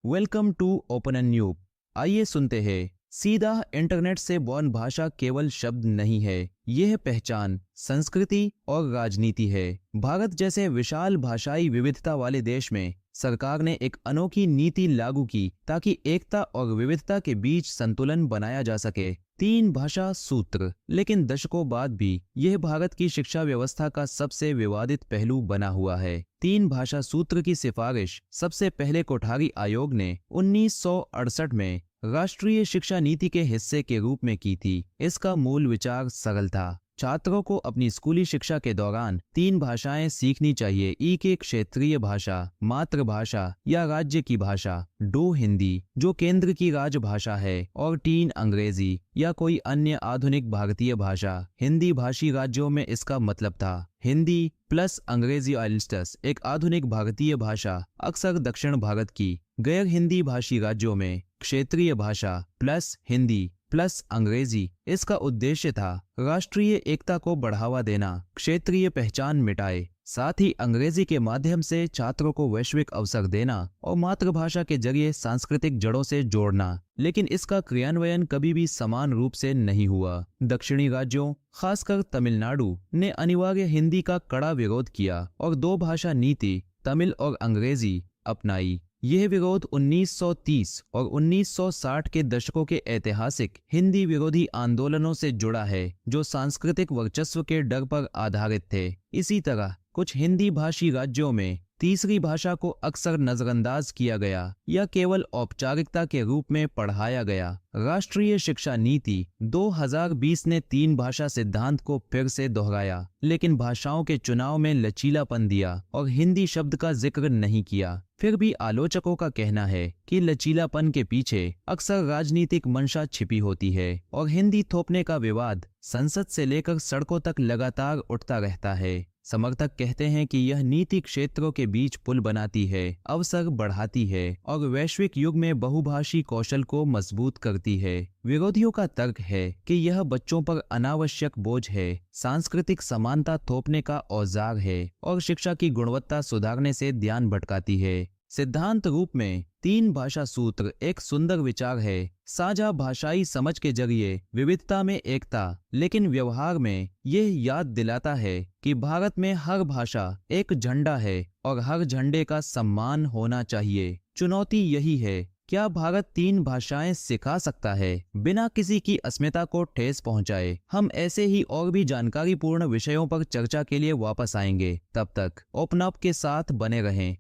Welcome to open and new. आइए सुनते हैं। सीधा इंटरनेट से बॉर्न भाषा केवल शब्द नहीं है, यह पहचान, संस्कृति और राजनीति है। भारत जैसे विशाल भाषाई विविधता वाले देश में सरकार ने एक अनोखी नीति लागू की ताकि एकता और विविधता के बीच संतुलन बनाया जा सके। 3 भाषा सूत्र। लेकिन दशकों बाद भी यह भारत की शिक्षा व्यवस्था का सबसे विवादित पहलू बना हुआ है। 3 भाषा सूत्र की सिफारिश सबसे पहले कोठारी आयोग ने 1968 में राष्ट्रीय शिक्षा नीति के हिस्से के रूप में की थी। इसका मूल विचार सरल था। छात्रों को अपनी स्कूली शिक्षा के दौरान 3 भाषाएं सीखनी चाहिए। एक क्षेत्रीय भाषा, मातृभाषा या राज्य की भाषा, 2 हिंदी जो केंद्र की राजभाषा है और 3 अंग्रेजी या कोई अन्य आधुनिक भारतीय भाषा। हिंदी भाषी राज्यों में इसका मतलब था हिंदी प्लस अंग्रेजी आइल्सटस एक आधुनिक भारतीय भाषा, अक्सर दक्षिण भारत की। गैर हिंदी भाषी राज्यों में क्षेत्रीय भाषा प्लस हिंदी प्लस अंग्रेजी। इसका उद्देश्य था राष्ट्रीय एकता को बढ़ावा देना, क्षेत्रीय पहचान मिटाए, साथ ही अंग्रेजी के माध्यम से छात्रों को वैश्विक अवसर देना और मातृभाषा के जरिए सांस्कृतिक जड़ों से जोड़ना। लेकिन इसका क्रियान्वयन कभी भी समान रूप से नहीं हुआ। दक्षिणी राज्यों, खासकर तमिलनाडु ने अनिवार्य हिंदी का कड़ा विरोध किया और 2 भाषा नीति तमिल और अंग्रेजी अपनाई। यह विरोध 1930 और 1960 के दशकों के ऐतिहासिक हिंदी विरोधी आंदोलनों से जुड़ा है जो सांस्कृतिक वर्चस्व के डर पर आधारित थे। इसी तरह कुछ हिंदी भाषी राज्यों में तीसरी भाषा को अक्सर नजरअंदाज किया गया या केवल औपचारिकता के रूप में पढ़ाया गया। राष्ट्रीय शिक्षा नीति 2020 ने 3 भाषा सिद्धांत को फिर से दोहराया, लेकिन भाषाओं के चुनाव में लचीलापन दिया और हिंदी शब्द का जिक्र नहीं किया। फिर भी आलोचकों का कहना है कि लचीलापन के पीछे अक्सर राजनीतिक मंशा छिपी होती है और हिंदी थोपने का विवाद संसद से लेकर सड़कों तक लगातार उठता रहता है। समर्थक कहते हैं कि यह नीति क्षेत्रों के बीच पुल बनाती है, अवसर बढ़ाती है और वैश्विक युग में बहुभाषी कौशल को मजबूत करती है। विरोधियों का तर्क है कि यह बच्चों पर अनावश्यक बोझ है, सांस्कृतिक समानता थोपने का औजार है और शिक्षा की गुणवत्ता सुधारने से ध्यान भटकाती है। सिद्धांत रूप में 3 भाषा सूत्र एक सुंदर विचार है, साझा भाषाई समझ के जरिए विविधता में एकता। लेकिन व्यवहार में यह याद दिलाता है कि भारत में हर भाषा एक झंडा है और हर झंडे का सम्मान होना चाहिए। चुनौती यही है, क्या भारत 3 भाषाएं सिखा सकता है बिना किसी की अस्मिता को ठेस पहुंचाए? हम ऐसे ही और भी जानकारीपूर्ण विषयों पर चर्चा के लिए वापस आएंगे। तब तक ओपन अप के साथ बने रहें।